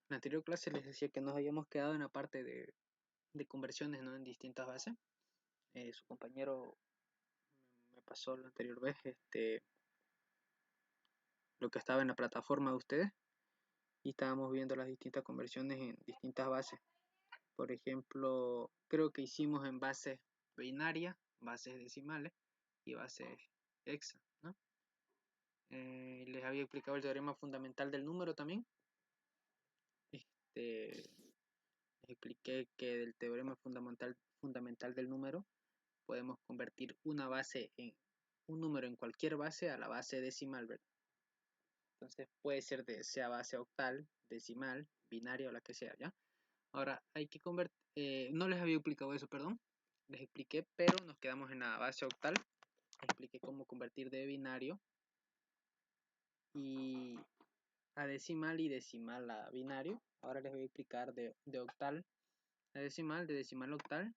la anterior clase les decía que nos habíamos quedado en la parte de conversiones, ¿no? En distintas bases. Su compañero me pasó la anterior vez lo que estaba en la plataforma de ustedes y estábamos viendo las distintas conversiones en distintas bases. Por ejemplo, creo que hicimos en bases binarias, bases decimales y bases hexa, ¿no? Les había explicado el teorema fundamental del número también. Les expliqué que del teorema fundamental del número podemos convertir una base en un número en cualquier base a la base decimal, ¿verdad? Entonces puede ser sea base octal, decimal, binaria o la que sea, ¿ya? Ahora hay que convertir, no les había explicado eso, perdón, les expliqué, pero nos quedamos en la base octal. Expliqué cómo convertir de binario y a decimal y decimal a binario. Ahora les voy a explicar de octal a decimal, de decimal a octal,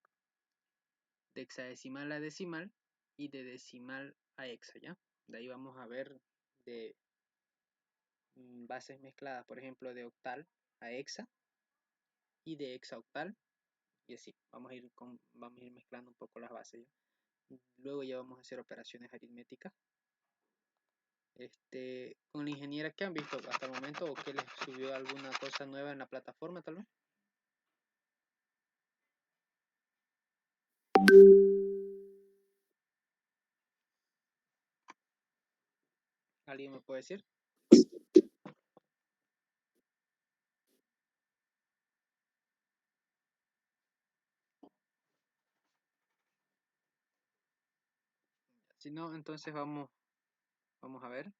de hexadecimal a decimal y de decimal a hexa, ¿ya? De ahí vamos a ver de bases mezcladas, por ejemplo, de octal a hexa y de hexaoctal, y así, vamos a ir mezclando un poco las bases, ¿ya? Luego ya vamos a hacer operaciones aritméticas. Con la ingeniera, ¿qué han visto hasta el momento o qué les subió alguna cosa nueva en la plataforma tal vez? ¿Alguien me puede decir? Si no, entonces vamos a ver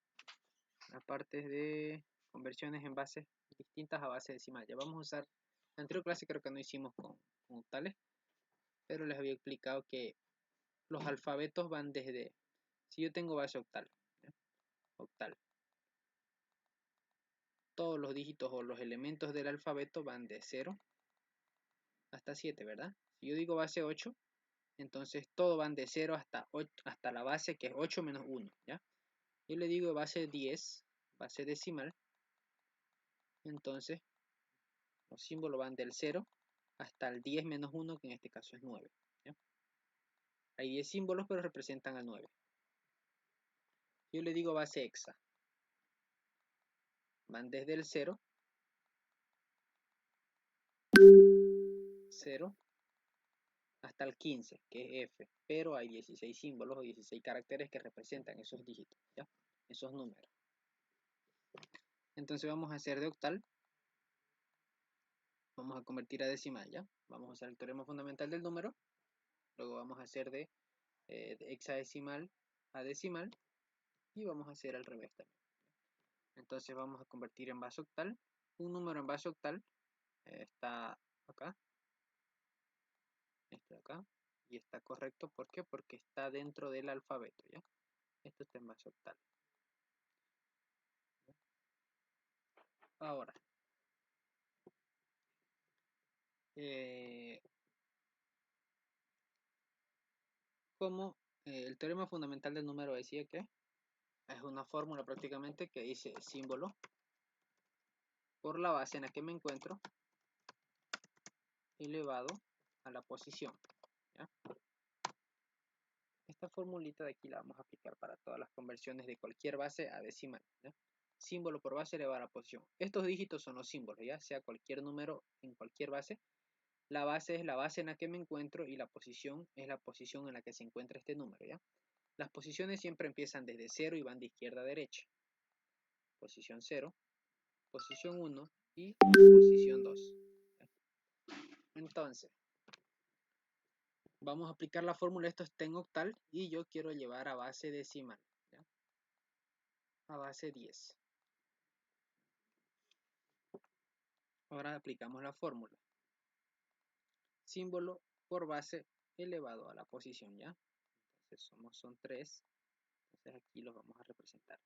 las partes de conversiones en bases distintas a base decimal. Ya vamos a usar, la anterior clase creo que no hicimos con octales, pero les había explicado que los alfabetos van desde, si yo tengo base octal, ¿ya? Octal, todos los dígitos o los elementos del alfabeto van de 0 hasta 7, ¿verdad? Si yo digo base 8, entonces todo van de 0 hasta 8, hasta la base que es 8 menos 1, ¿ya? Yo le digo base 10, base decimal, entonces los símbolos van del 0 hasta el 10 menos 1, que en este caso es 9, ¿ya? Hay 10 símbolos, pero representan al 9. Yo le digo base hexa, van desde el 0, 0 hasta el 15, que es F, pero hay 16 símbolos o 16 caracteres que representan esos dígitos, ¿ya? Esos números. Entonces vamos a hacer de octal, vamos a convertir a decimal, ¿ya? Vamos a usar el teorema fundamental del número, luego vamos a hacer de hexadecimal a decimal y vamos a hacer al revés también. Entonces vamos a convertir en base octal, un número en base octal está acá, este de acá, y está correcto, ¿por qué? Porque está dentro del alfabeto, ¿ya? Esto está en base octal. Ahora, como el teorema fundamental del número decía que es una fórmula prácticamente que dice símbolo por la base en la que me encuentro elevado a la posición, ¿ya? Esta formulita de aquí la vamos a aplicar para todas las conversiones de cualquier base a decimal, ¿ya? Símbolo por base elevado a la posición. Estos dígitos son los símbolos, ya sea cualquier número en cualquier base. La base es la base en la que me encuentro y la posición es la posición en la que se encuentra este número, ¿ya? Las posiciones siempre empiezan desde 0 y van de izquierda a derecha. Posición 0, posición 1 y posición 2. Entonces, vamos a aplicar la fórmula, esto está en octal y yo quiero llevar a base decimal, ¿ya? A base 10. Ahora aplicamos la fórmula. Símbolo por base elevado a la posición, ¿ya? Entonces son 3. Entonces aquí los vamos a representar.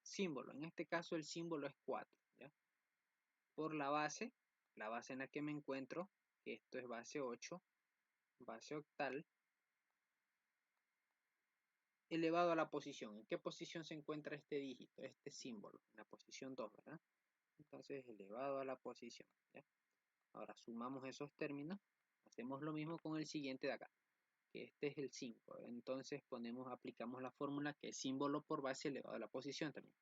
Símbolo, en este caso el símbolo es 4, ¿ya? Por la base en la que me encuentro, que esto es base 8, base octal, elevado a la posición. ¿En qué posición se encuentra este dígito, este símbolo? En la posición 2, ¿verdad? entonces elevado a la posición, ¿ya? Ahora sumamos esos términos, hacemos lo mismo con el siguiente de acá, que este es el 5, entonces aplicamos la fórmula que es símbolo por base elevado a la posición también.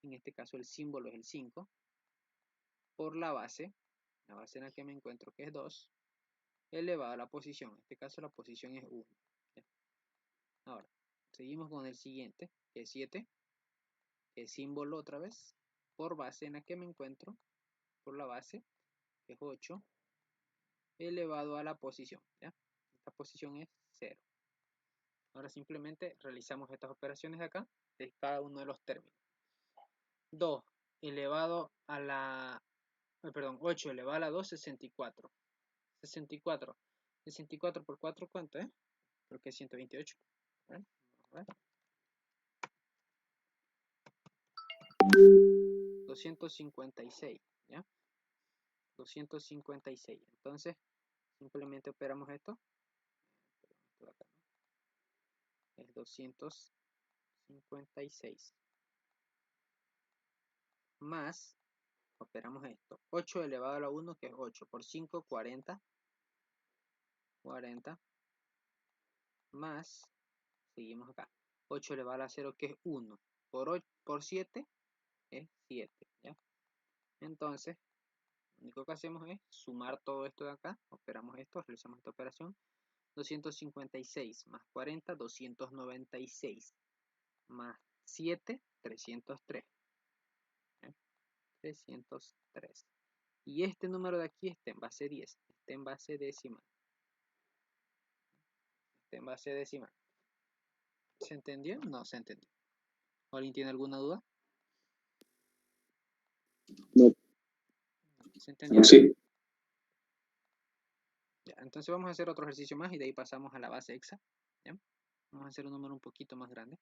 En este caso el símbolo es el 5 por la base en la que me encuentro que es 2, elevado a la posición, en este caso la posición es 1. ¿Ya? Ahora, seguimos con el siguiente, que es 7, que es símbolo otra vez, por base en la que me encuentro, por la base, que es 8, elevado a la posición. ¿Ya? Esta posición es 0. Ahora simplemente realizamos estas operaciones de acá, de cada uno de los términos. 2 elevado a la, perdón, 8 elevado a la 2, 64. 64. 64 por 4, ¿cuánto es? Creo que es 128. A ver, vamos a ver. 256, ¿ya? 256. Entonces, simplemente operamos esto. Esto de acá, ¿no? Es 256. Más, operamos esto. 8 elevado a la 1, que es 8 por 5, 40. 40. Más, seguimos acá. 8 elevado a la 0, que es 1. Por 7 es 7, ¿ya? Entonces, lo único que hacemos es sumar todo esto de acá, operamos esto, realizamos esta operación. 256 más 40, 296 más 7, 303. ¿eh? 303. Y este número de aquí está en base 10, está en base decimal. Está en base decimal. ¿Se entendió? No se entendió. ¿Alguien tiene alguna duda? No. ¿Se entendió? Sí. Ya, entonces vamos a hacer otro ejercicio más y de ahí pasamos a la base hexa. ¿Ya? Vamos a hacer un número un poquito más grande.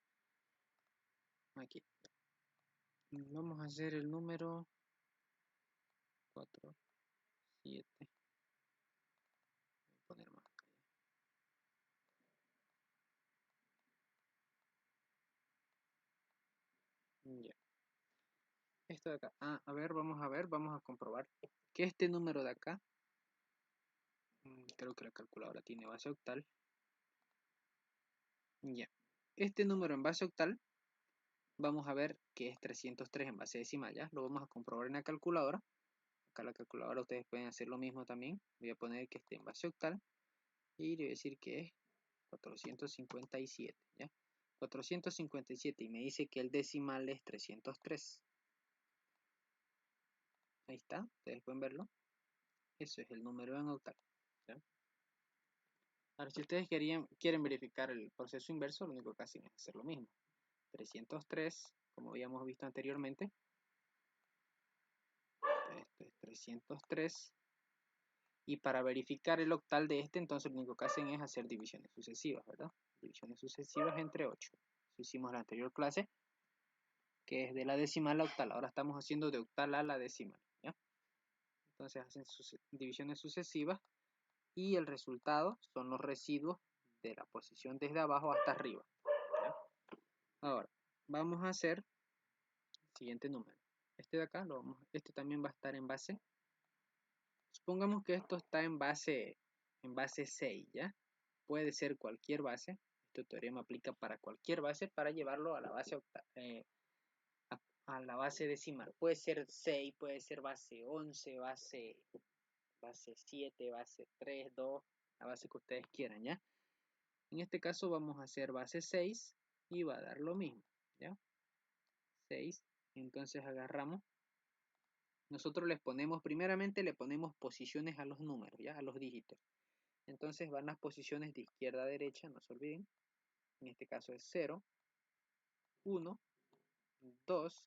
Aquí. Vamos a hacer el número 4, 7. Voy a poner más acá. Ya. Esto de acá. A ver, vamos a comprobar que este número de acá, creo que la calculadora tiene base octal. Ya. Este número en base octal, vamos a ver que es 303 en base decimal, ¿ya? Lo vamos a comprobar en la calculadora. Acá en la calculadora ustedes pueden hacer lo mismo también. Voy a poner que esté en base octal y le voy a decir que es 457, ¿ya? 457 y me dice que el decimal es 303. Ahí está, ustedes pueden verlo. Eso es el número en octal, ¿ya? Ahora, si ustedes quieren verificar el proceso inverso, lo único que hacen es hacer lo mismo. 303, como habíamos visto anteriormente. Esto es 303. Y para verificar el octal de este, entonces lo único que hacen es hacer divisiones sucesivas, ¿verdad? Divisiones sucesivas entre 8. Eso hicimos en la anterior clase, que es de la decimal a octal. Ahora estamos haciendo de octal a la decimal, ¿ya? Entonces hacen divisiones sucesivas y el resultado son los residuos de la posición desde abajo hasta arriba, ¿ya? Ahora, vamos a hacer el siguiente número. Este de acá, este también va a estar en base. Supongamos que esto está en base 6, ¿ya? Puede ser cualquier base. Este teorema aplica para cualquier base para llevarlo a la base a la base decimal. Puede ser 6, puede ser base 11, base 7, base 3, 2, la base que ustedes quieran, ¿ya? En este caso vamos a hacer base 6 y va a dar lo mismo, ¿ya? 6, entonces agarramos. Nosotros primeramente le ponemos posiciones a los números, ¿ya? A los dígitos. Entonces van las posiciones de izquierda a derecha, no se olviden. En este caso es 0, 1, 2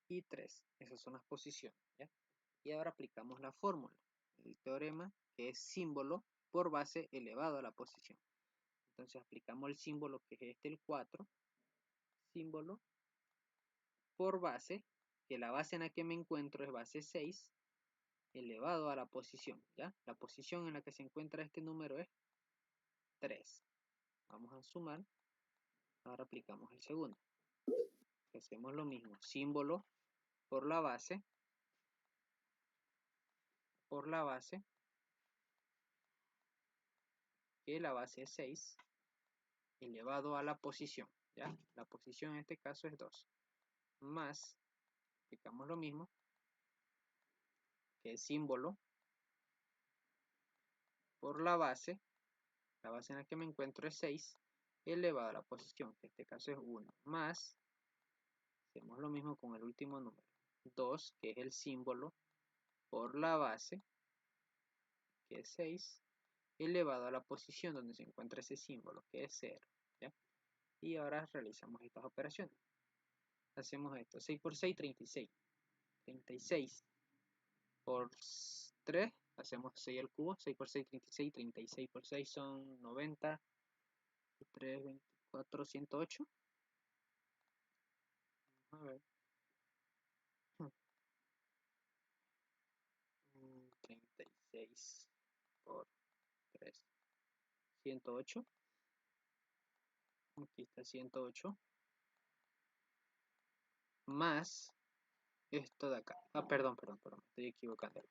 y 3. Esas son las posiciones, ¿ya? Y ahora aplicamos la fórmula, el teorema, que es símbolo por base elevado a la posición. Entonces aplicamos el símbolo, que es este, el 4, símbolo por base, que la base en la que me encuentro es base 6, elevado a la posición, ¿ya? La posición en la que se encuentra este número es 3. Vamos a sumar. Ahora aplicamos el segundo. Hacemos lo mismo, símbolo por la base, por la base, que la base es 6, elevado a la posición, ¿ya? La posición en este caso es 2, más, aplicamos lo mismo, que el símbolo por la base en la que me encuentro es 6, elevado a la posición, que en este caso es 1, más, hacemos lo mismo con el último número, 2, que es el símbolo por la base, que es 6, elevado a la posición donde se encuentra ese símbolo, que es 0, ¿ya? Y ahora realizamos estas operaciones. Hacemos esto, 6 por 6, 36. 36 por 3, hacemos 6 al cubo, 6 por 6, 36, 36 por 6 son 90, 3, 24, 108. A ver. 36 por 3, 108. Aquí está 108. Más esto de acá. Perdón, me estoy equivocando.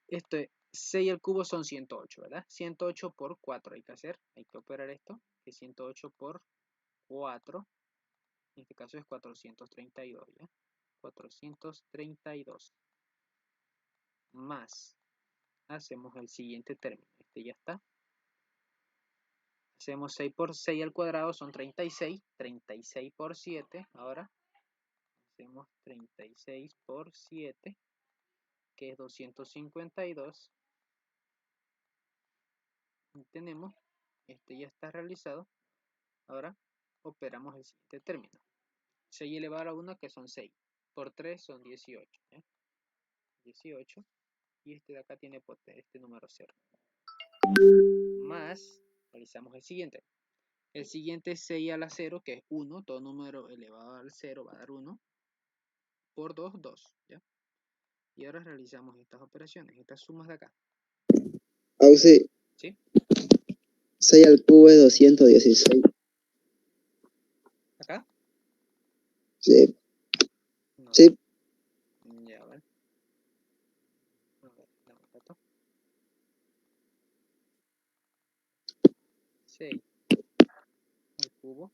Esto es 6 al cubo son 108, ¿verdad? 108 por 4 hay que operar esto, que 108 por 4, en este caso es 432, ¿ya? 432. Más, hacemos el siguiente término, este ya está. Hacemos 6 por 6 al cuadrado, son 36, 36 por 7, ahora hacemos 36 por 7, que es 252. Y tenemos, este ya está realizado. Ahora operamos el siguiente término. 6 elevado a la 1, que son 6. Por 3 son 18. ¿ya? 18. Y este de acá tiene este número 0. Más, realizamos el siguiente. El siguiente es 6 a la 0, que es 1. Todo número elevado al 0 va a dar 1. Por 2, 2. ¿ya? Y ahora realizamos estas operaciones, estas sumas de acá. Sí. ¿Sí? 6 al cubo es 216. ¿Acá? Sí. No. Sí. Ya, vale. A ver, dame un rato. 6 al cubo.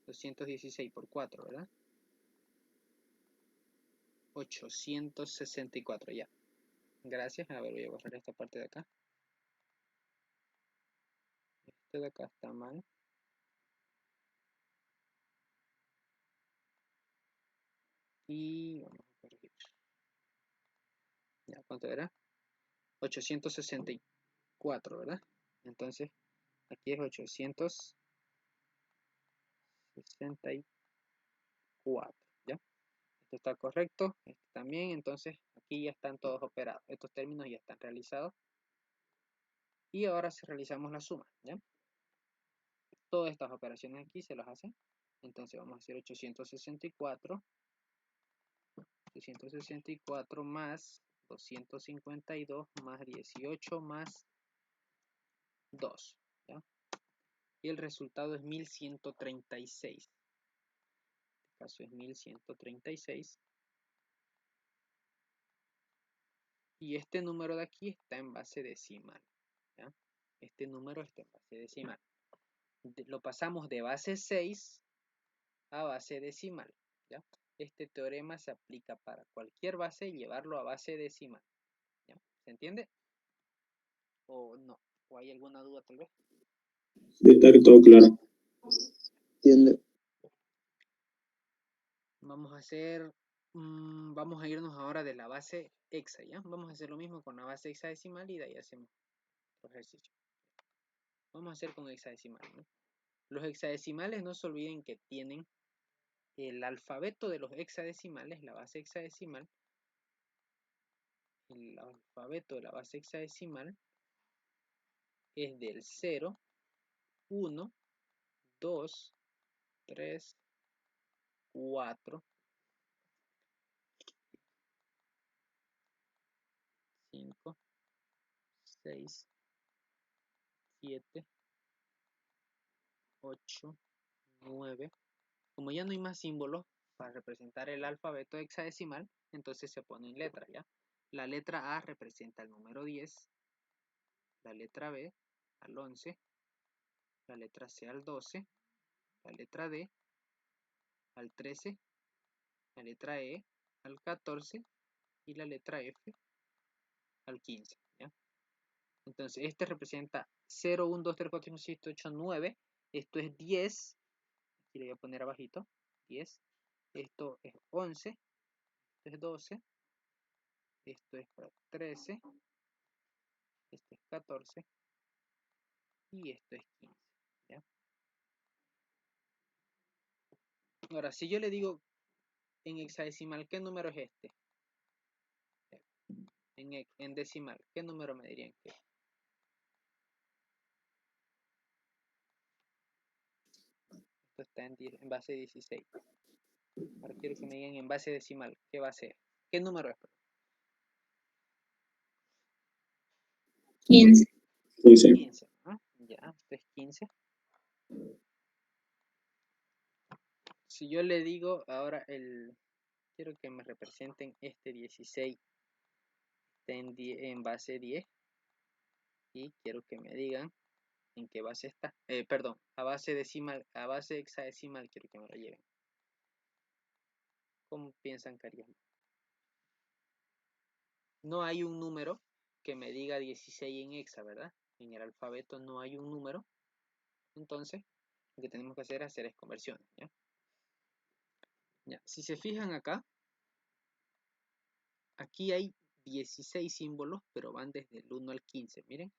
216 por 4, ¿verdad? 864, ya. Gracias. A ver, voy a borrar esta parte de acá. Este de acá está mal. Y vamos a corregir. Ya, ¿cuánto era? 864, ¿verdad? Entonces, aquí es 864, ¿ya? Esto está correcto, este también, entonces aquí ya están todos operados. Estos términos ya están realizados. Y ahora realizamos la suma, ¿ya? Todas estas operaciones aquí se las hacen. Entonces vamos a hacer 864 más 252 más 18 más 2, ¿ya? Y el resultado es 1136. En este caso es 1136. Y este número de aquí está en base decimal, ¿ya? Este número está en base decimal. Lo pasamos de base 6 a base decimal, ¿ya? Este teorema se aplica para cualquier base y llevarlo a base decimal, ¿ya? ¿Se entiende? ¿O no? ¿O hay alguna duda tal vez? Está todo claro. Entiende. Vamos a hacer, vamos a irnos ahora de la base hexa, ¿ya? Vamos a hacer lo mismo con la base hexadecimal y de ahí hacemos otro ejercicio. Vamos a hacer con hexadecimal, ¿no? Los hexadecimales no se olviden que tienen el alfabeto de los hexadecimales, la base hexadecimal. El alfabeto de la base hexadecimal es del 0, 1, 2, 3, 4, 5, 6, 7, 8, 9. Como ya no hay más símbolos, para representar el alfabeto hexadecimal, entonces se pone en letras, ¿ya? La letra A representa el número 10, la letra B al 11, la letra C al 12, la letra D al 13, la letra E al 14 y la letra F al 15, ¿ya? Entonces, este representa 0, 1, 2, 3, 4, 5, 6, 7, 8, 9. Esto es 10. Aquí le voy a poner abajito. 10. Esto es 11. Esto es 12. Esto es 13. Esto es 14. Y esto es 15, ¿ya? Ahora, si yo le digo en hexadecimal, ¿qué número es este? En decimal, ¿qué número me dirían que es? Esto está en base 16. Ahora quiero que me digan en base decimal, ¿qué va a ser? ¿Qué número es? 15. 15, ¿no? Ya, esto es 15. Si yo le digo ahora quiero que me representen este 16 en base 10 y quiero que me digan en qué base está. Perdón, a base decimal, a base hexadecimal quiero que me lo lleven. ¿Cómo piensan que harían? No hay un número que me diga 16 en hexa, ¿verdad? En el alfabeto no hay un número. Entonces, lo que tenemos que hacer es conversiones, ¿ya? Ya. Si se fijan acá, aquí hay 16 símbolos, pero van desde el 1 al 15. Miren,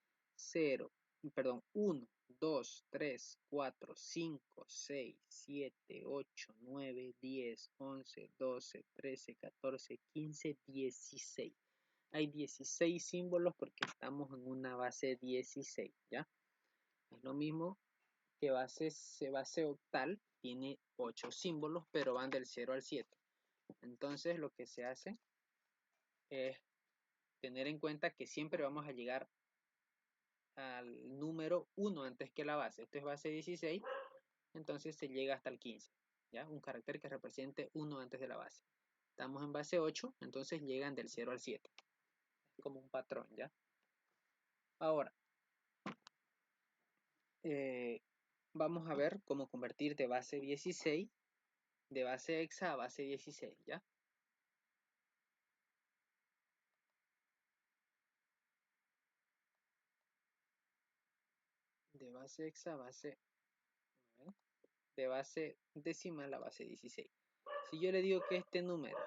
1, 2, 3, 4, 5, 6, 7, 8, 9, 10, 11, 12, 13, 14, 15, 16. Hay 16 símbolos porque estamos en una base 16, ¿ya? Es lo mismo que base octal, tiene 8 símbolos, pero van del 0 al 7. Entonces lo que se hace es tener en cuenta que siempre vamos a llegar al número 1 antes que la base. Esto es base 16, entonces se llega hasta el 15, ¿ya? Un carácter que represente 1 antes de la base. Estamos en base 8, entonces llegan del 0 al 7. Como un patrón, ¿ya? Ahora, vamos a ver cómo convertir de base 16, de base hexa a base 16, ¿ya? De base hexa a base, de base decimal a base 16. Si yo le digo que este número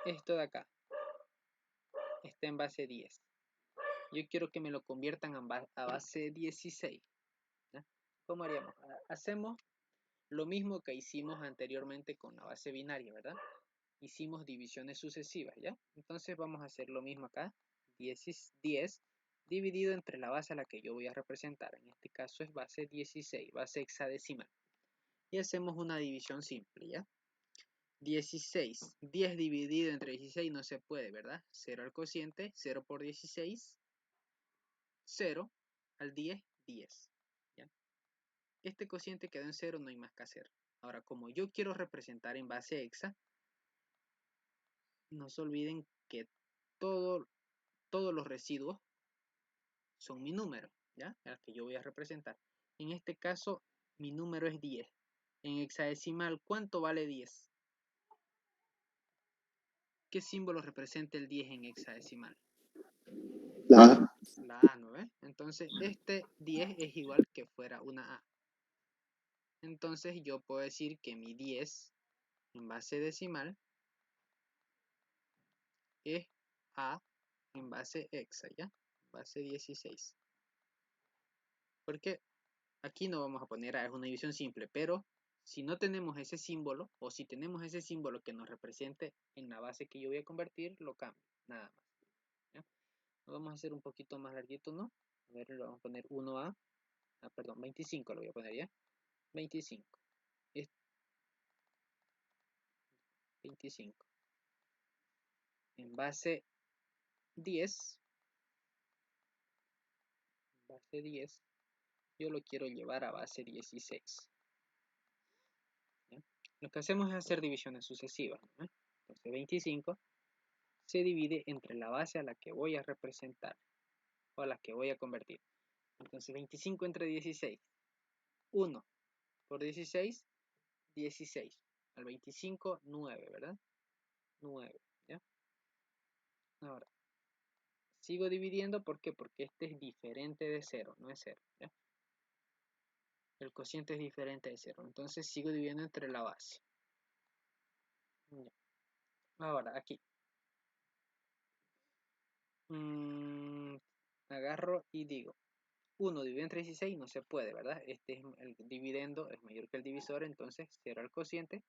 esto de acá está en base 10, yo quiero que me lo conviertan a base 16, ¿ya? ¿Cómo haríamos? Hacemos lo mismo que hicimos anteriormente con la base binaria, ¿verdad? Hicimos divisiones sucesivas, ¿ya? Entonces vamos a hacer lo mismo acá. 10 dividido entre la base a la que yo voy a representar. En este caso es base 16, base hexadecimal. Y hacemos una división simple, ¿ya? 16, 10 dividido entre 16 no se puede, ¿verdad? 0 al cociente, 0 por 16, 0 al 10, 10, ¿ya? Este cociente quedó en 0, no hay más que hacer. Ahora, como yo quiero representar en base hexa, no se olviden que todos los residuos son mi número, ¿ya? El que yo voy a representar. En este caso, mi número es 10. En hexadecimal, ¿cuánto vale 10? ¿Qué símbolo representa el 10 en hexadecimal? La A. La A, ¿no ves? Entonces, este 10 es igual que fuera una A. Entonces, yo puedo decir que mi 10 en base decimal es A en base hexa, ¿ya? Base 16. Porque aquí no vamos a poner A, es una división simple, pero si no tenemos ese símbolo, o si tenemos ese símbolo que nos represente en la base que yo voy a convertir, lo cambio, nada más, ¿ya? Lo vamos a hacer un poquito más larguito, ¿no? A ver, lo vamos a poner 1A, perdón, 25 lo voy a poner, ¿ya? 25. Es 25. En base 10, yo lo quiero llevar a base 16. ¿Ya? Lo que hacemos es hacer divisiones sucesivas, ¿no? Entonces 25 se divide entre la base a la que voy a representar o a la que voy a convertir. Entonces 25 entre 16, 1 por 16, 16. Al 25, 9, ¿verdad? 9, ¿ya? Ahora, sigo dividiendo, ¿por qué? Porque este es diferente de 0, no es 0, ¿ya? El cociente es diferente de 0, entonces sigo dividiendo entre la base. ¿Ya? Ahora, aquí. Agarro y digo, 1 dividido entre 16 no se puede, ¿verdad? Este es el dividendo, es mayor que el divisor, entonces 0 al cociente.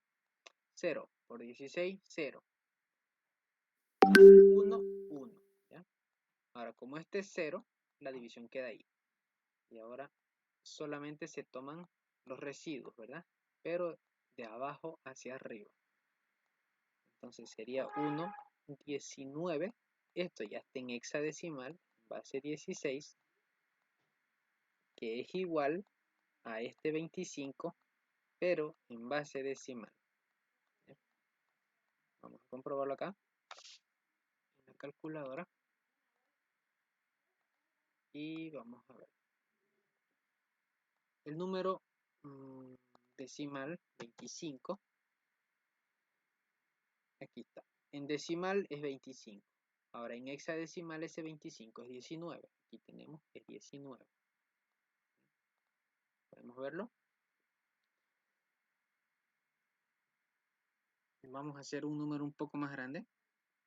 0 por 16, 0. 1, 1, ¿ya? Ahora, como este es 0, la división queda ahí. Y ahora solamente se toman los residuos, ¿verdad? Pero de abajo hacia arriba. Entonces sería 1, 19. Esto ya está en hexadecimal, base 16, que es igual a este 25, pero en base decimal. ¿Ya? Vamos a comprobarlo acá en la calculadora. Y vamos a ver. El número decimal 25. Aquí está. En decimal es 25. Ahora en hexadecimal ese 25 es 19. Aquí tenemos que es 19. ¿Podemos verlo? Vamos a hacer un número un poco más grande,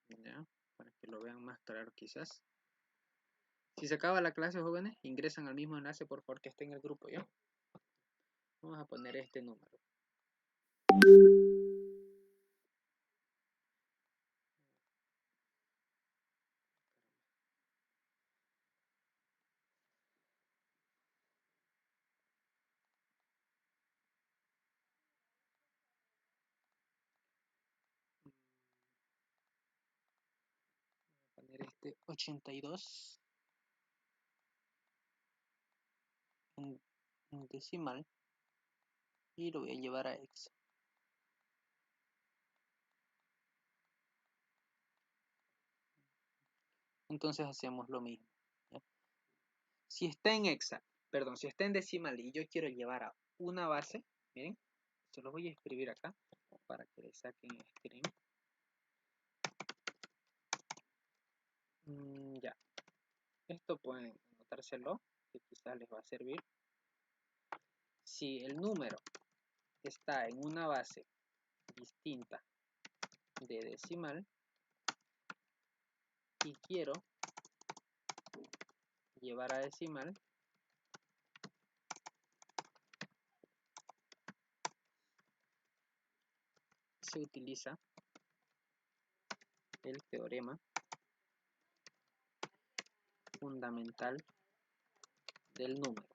¿ya? Para que lo vean más claro quizás. Si se acaba la clase, jóvenes, ingresan al mismo enlace, por favor, que esté en el grupo, ¿ya? Vamos a poner este número. Voy a poner este 82 en decimal y lo voy a llevar a hexa. Entonces hacemos lo mismo, ¿ya? Si está en hexa, perdón, si está en decimal y yo quiero llevar a una base, miren, se los voy a escribir acá para que le saquen el screen. Ya, esto pueden anotárselo, que quizás les va a servir. Si el número está en una base distinta de decimal y quiero llevar a decimal, se utiliza el teorema fundamental del número.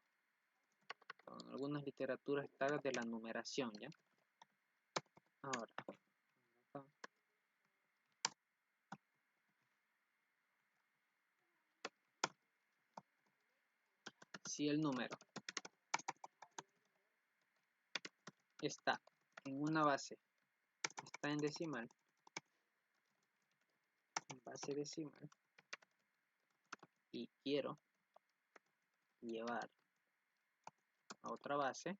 En algunas literaturas está de la numeración, ¿ya? Ahora, si el número está en una base, está en decimal, en base decimal, y quiero llevar a otra base,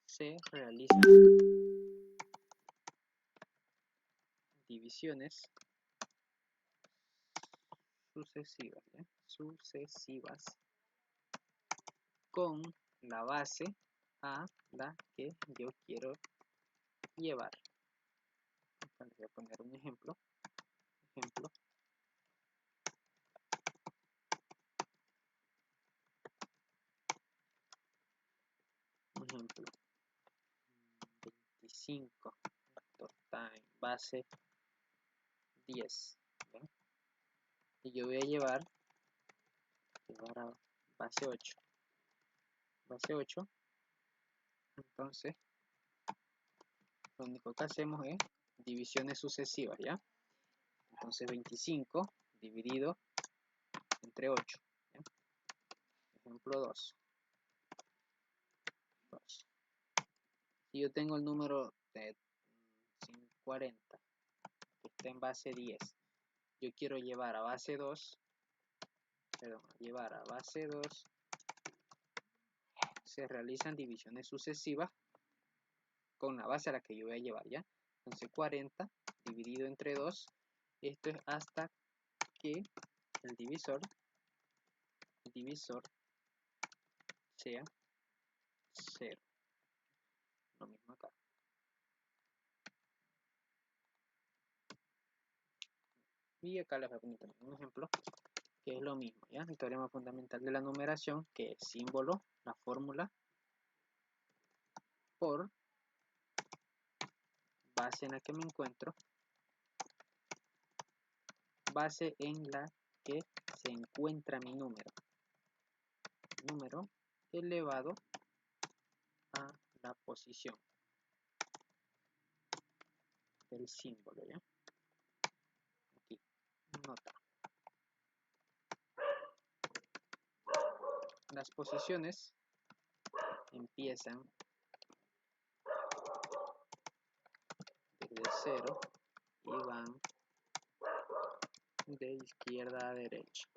se realizan divisiones sucesivas, ¿ya? Sucesivas con la base a la que yo quiero llevar. Acá les voy a poner un ejemplo. Ejemplo 25, esto está en base 10, ¿ya? Y yo voy a llevar a base 8. Base 8, entonces lo único que hacemos es divisiones sucesivas, ¿ya? Entonces 25 dividido entre 8, ¿ya? ejemplo 2. Si yo tengo el número de 40, que está en base 10, yo quiero llevar a base 2, se realizan divisiones sucesivas con la base a la que yo voy a llevar, ¿ya? Entonces 40 dividido entre 2, esto es hasta que el divisor sea 0. Lo mismo acá. Y acá les voy a poner también un ejemplo que es lo mismo, ¿ya? El teorema fundamental de la numeración, que es símbolo, la fórmula, por base en la que me encuentro, base en la que se encuentra mi número elevado a la posición del símbolo, ¿ya? Aquí, nota. Las posiciones empiezan desde 0 y van de izquierda a derecha.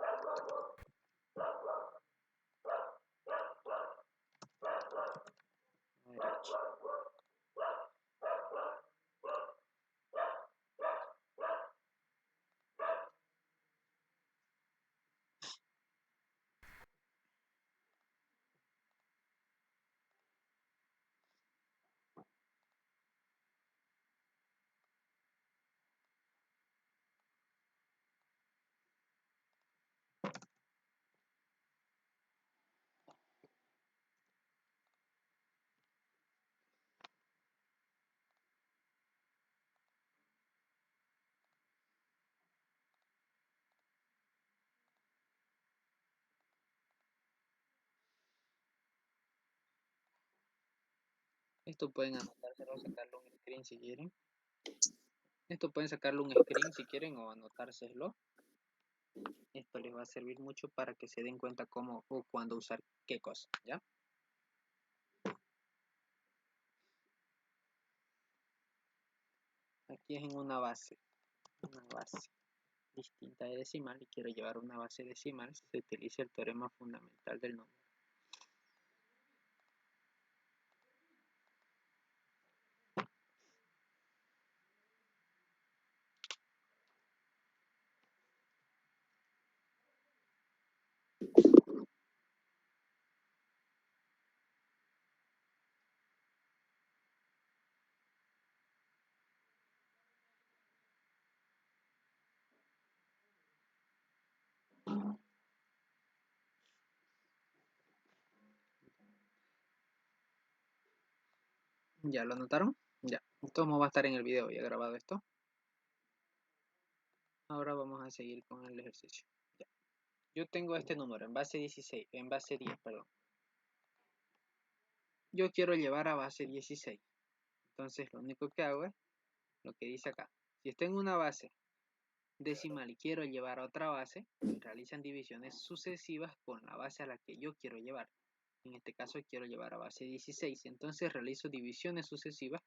Esto pueden anotárselo, sacarlo un screen si quieren. Esto pueden sacarlo un screen si quieren o anotárselo. Esto les va a servir mucho para que se den cuenta cómo o cuándo usar qué cosa, ¿ya? Aquí es en una base distinta de decimal y quiero llevar una base decimal, se utiliza el teorema fundamental del número. ¿Ya lo anotaron? Ya. ¿Cómo va a estar en el video? Ya grabado esto. Ahora vamos a seguir con el ejercicio. Ya. Yo tengo este número en base 16, en base 10, perdón. Yo quiero llevar a base 16. Entonces lo único que hago es lo que dice acá. Si está en una base decimal y quiero llevar a otra base, se realizan divisiones sucesivas con la base a la que yo quiero llevar. En este caso quiero llevar a base 16. Entonces realizo divisiones sucesivas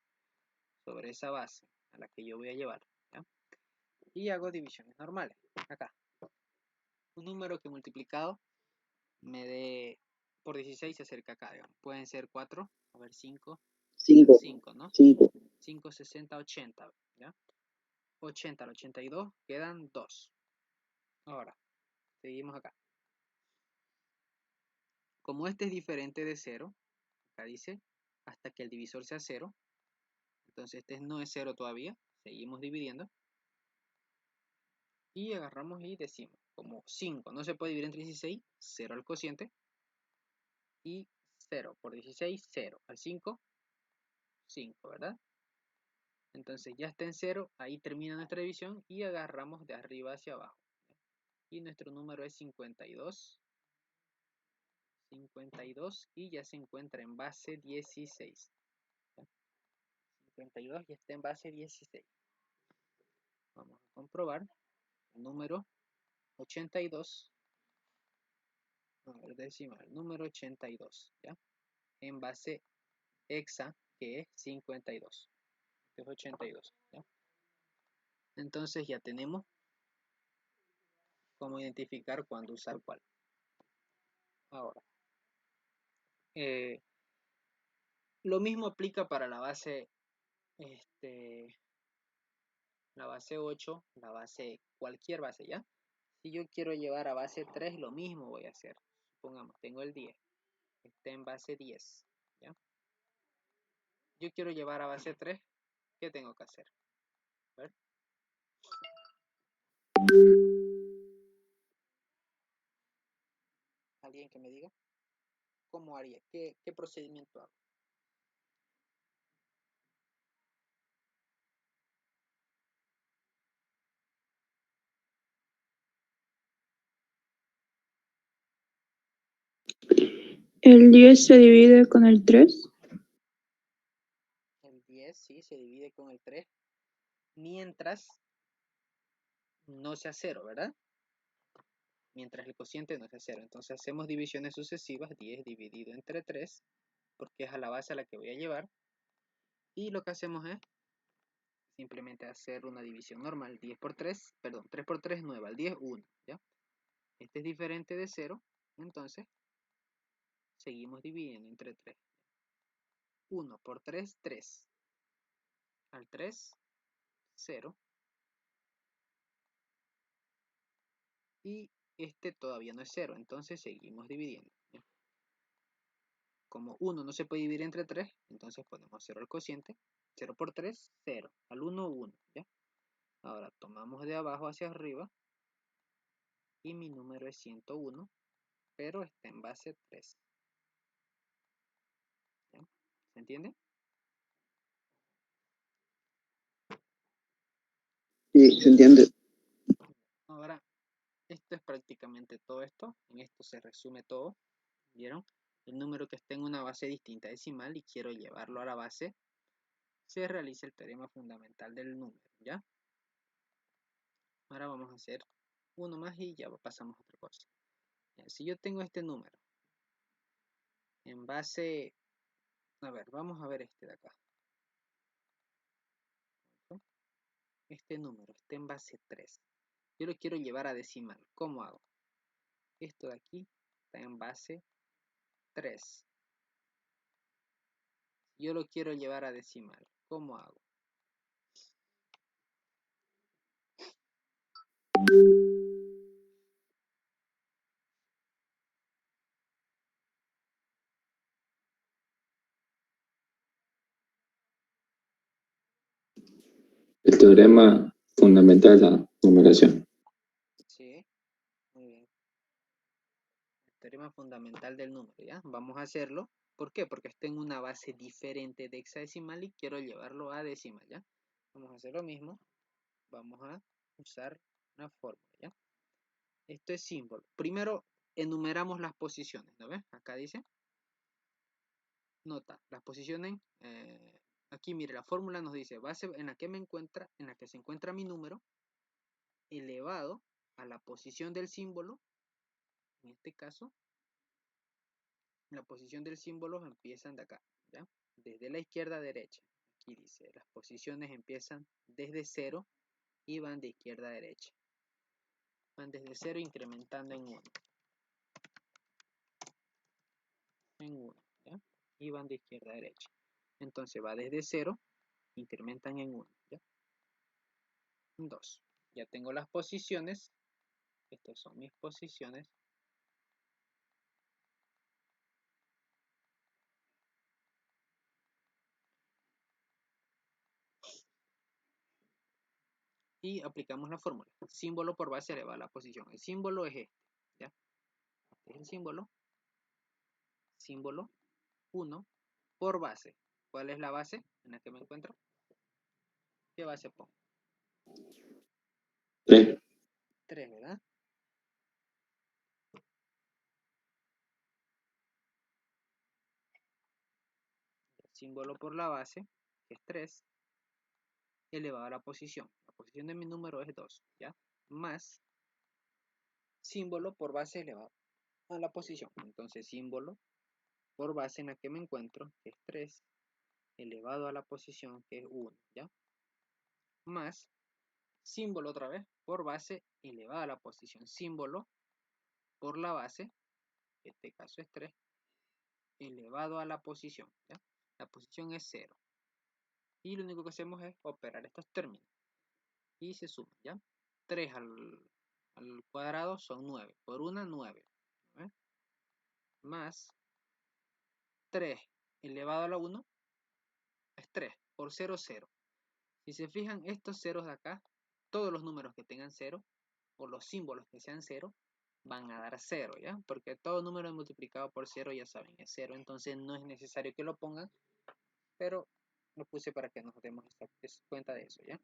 sobre esa base a la que yo voy a llevar, ¿ya? Y hago divisiones normales. Acá. Un número que multiplicado me dé por 16 se acerca acá, digamos. Pueden ser 4, a ver, 5, 5, ¿no? 5, 60, 80, ¿ya? 80 al 82 quedan 2. Ahora, seguimos acá. Como este es diferente de 0, acá dice, hasta que el divisor sea 0, entonces este no es 0 todavía, seguimos dividiendo, y agarramos y decimos, como 5 no se puede dividir entre 16, 0 al cociente, y 0 por 16, 0 al 5, 5, ¿verdad? Entonces ya está en 0, ahí termina nuestra división, y agarramos de arriba hacia abajo, y nuestro número es 52, y ya se encuentra en base 16. 52 ya está en base 16. Vamos a comprobar el número 82 A ver, decimal, número 82, ¿ya? En base hexa, que es 52. Este es 82, ¿ya? Entonces ya tenemos cómo identificar cuándo usar cuál. Ahora, lo mismo aplica para la base, la base 8, la base, cualquier base, ¿ya? Si yo quiero llevar a base 3, lo mismo voy a hacer. Supongamos, tengo el 10, está en base 10, ¿ya? Yo quiero llevar a base 3, ¿qué tengo que hacer? A ver. ¿Alguien que me diga? ¿Cómo haría? ¿Qué procedimiento hago? El 10 se divide con el 3. El 10, sí, se divide con el 3, mientras no sea 0, ¿verdad? Mientras el cociente no sea 0. Entonces hacemos divisiones sucesivas, 10 dividido entre 3, porque es a la base a la que voy a llevar. Y lo que hacemos es simplemente hacer una división normal, 10 por 3, perdón, 3 por 3, 9, al 10, 1, ¿ya? Este es diferente de 0, entonces seguimos dividiendo entre 3. 1 por 3, 3. Al 3, 0. Y este todavía no es 0, entonces seguimos dividiendo, ¿ya? Como 1 no se puede dividir entre 3, entonces ponemos 0 al cociente. 0 por 3, 0. Al 1, 1, ¿ya? Ahora tomamos de abajo hacia arriba y mi número es 101, pero está en base 3. ¿Ya? ¿Se entiende? Sí, se entiende. Ahora, esto es prácticamente todo esto. En esto se resume todo. ¿Vieron? El número que está en una base distinta decimal y quiero llevarlo a la base, se realiza el teorema fundamental del número, ¿ya? Ahora vamos a hacer uno más y ya pasamos a otra cosa. Si yo tengo este número en base, a ver, vamos a ver este de acá. Este número está en base 3. Yo lo quiero llevar a decimal. ¿Cómo hago? Esto de aquí está en base 3. Yo lo quiero llevar a decimal. ¿Cómo hago? El teorema fundamental de la numeración. Sí, muy bien. El teorema fundamental del número, ¿ya? Vamos a hacerlo. ¿Por qué? Porque está en una base diferente de hexadecimal y quiero llevarlo a decimal, ¿ya? Vamos a hacer lo mismo. Vamos a usar una fórmula, ¿ya? Esto es símbolo. Primero enumeramos las posiciones, ¿no ves? Acá dice. Nota, las posiciones. Aquí mire, la fórmula nos dice base en la que se encuentra mi número elevado a la posición del símbolo. En este caso, la posición del símbolo empiezan de acá, ¿ya? Desde la izquierda a derecha. Aquí dice, las posiciones empiezan desde 0 y van de izquierda a derecha. Van desde 0 incrementando en 1. En 1, ¿ya? Y van de izquierda a derecha. Entonces va desde 0, incrementan en 1, ¿ya? 2. Ya tengo las posiciones. Estas son mis posiciones. Y aplicamos la fórmula. Símbolo por base elevado a la posición. El símbolo es este, ¿ya? Este es el símbolo. Símbolo 1 por base. ¿Cuál es la base en la que me encuentro? ¿Qué base pongo? 3. 3, ¿verdad? El símbolo por la base, que es 3, elevado a la posición. La posición de mi número es 2, ¿ya? Más símbolo por base elevado a la posición. Entonces símbolo por base en la que me encuentro, que es 3, elevado a la posición, que es 1, ¿ya? Más símbolo otra vez por base elevado a la posición. Símbolo por la base, en este caso es 3, elevado a la posición, ¿ya? La posición es 0. Y lo único que hacemos es operar estos términos. Y se suman, ¿ya? 3 al cuadrado son 9. Por 1, 9. ¿Eh? Más 3 elevado a la 1 es 3. Por 0, 0. Si se fijan, estos ceros de acá, todos los números que tengan 0, o los símbolos que sean 0, van a dar 0, ¿ya? Porque todo número multiplicado por 0, ya saben, es 0. Entonces no es necesario que lo pongan, pero lo puse para que nos demos cuenta de eso, ¿ya?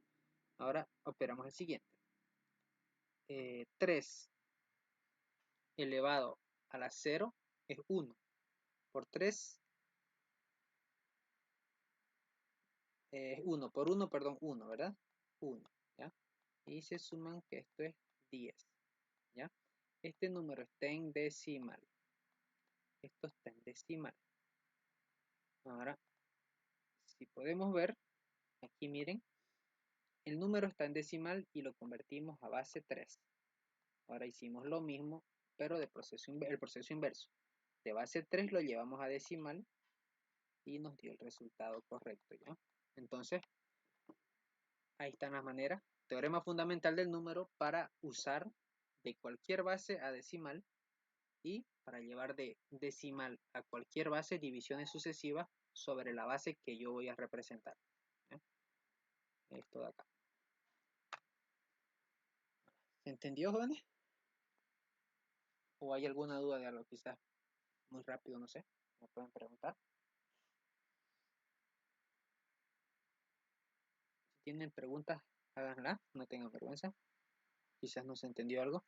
Ahora operamos el siguiente. 3 elevado a la 0 es 1. Por 3 es 1. Por 1, perdón, 1, ¿verdad? 1, ¿ya? Y se suman que esto es 10, ¿ya? Este número está en decimal. Esto está en decimal. Ahora, si podemos ver, aquí miren, el número está en decimal y lo convertimos a base 3. Ahora hicimos lo mismo, pero el proceso inverso. De base 3 lo llevamos a decimal y nos dio el resultado correcto, ¿ya? Entonces, ahí están las maneras. Teorema fundamental del número para usar de cualquier base a decimal y para llevar de decimal a cualquier base divisiones sucesivas sobre la base que yo voy a representar, ¿ya? Esto de acá. ¿Se entendió, jóvenes? ¿O hay alguna duda de algo quizás muy rápido? No sé. Me pueden preguntar. Si tienen preguntas, háganlas. No tengan vergüenza. Quizás no se entendió algo.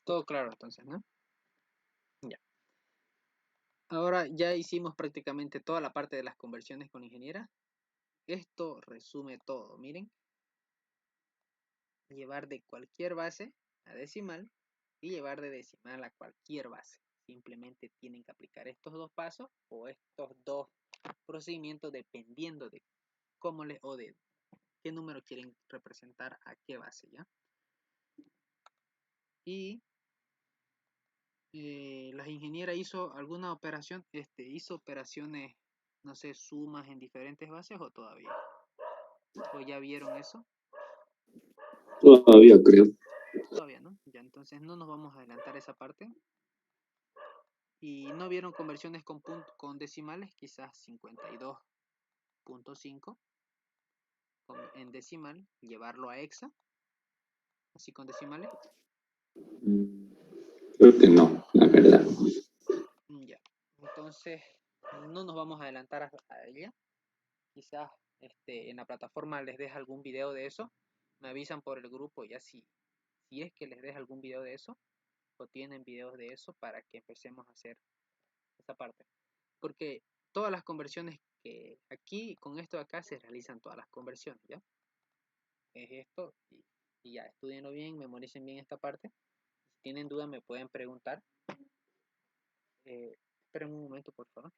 Todo claro entonces, ¿no? Ya. Ahora ya hicimos prácticamente toda la parte de las conversiones con la ingeniera. Esto resume todo, miren. Llevar de cualquier base a decimal y llevar de decimal a cualquier base. Simplemente tienen que aplicar estos dos pasos o estos dos procedimientos dependiendo de cómo les o de qué número quieren representar a qué base, ¿ya? Y la ingeniera hizo alguna operación, hizo operaciones, no sé, sumas en diferentes bases o todavía. ¿O ya vieron eso? Todavía creo. Todavía, ¿no? Ya, entonces no nos vamos a adelantar esa parte. Y no vieron conversiones con decimales, quizás 52.5 en decimal, llevarlo a hexa, así con decimales. Creo que no, la verdad. Ya, entonces no nos vamos a adelantar a ella. Quizás en la plataforma les deja algún video de eso. Me avisan por el grupo ya si es que les deja algún video de eso o tienen videos de eso para que empecemos a hacer esa parte. Porque todas las conversiones que aquí, con esto de acá, se realizan todas las conversiones, ¿ya? Es esto y ya, estudienlo bien, memoricen bien esta parte. Si tienen dudas me pueden preguntar. Esperen un momento, por favor.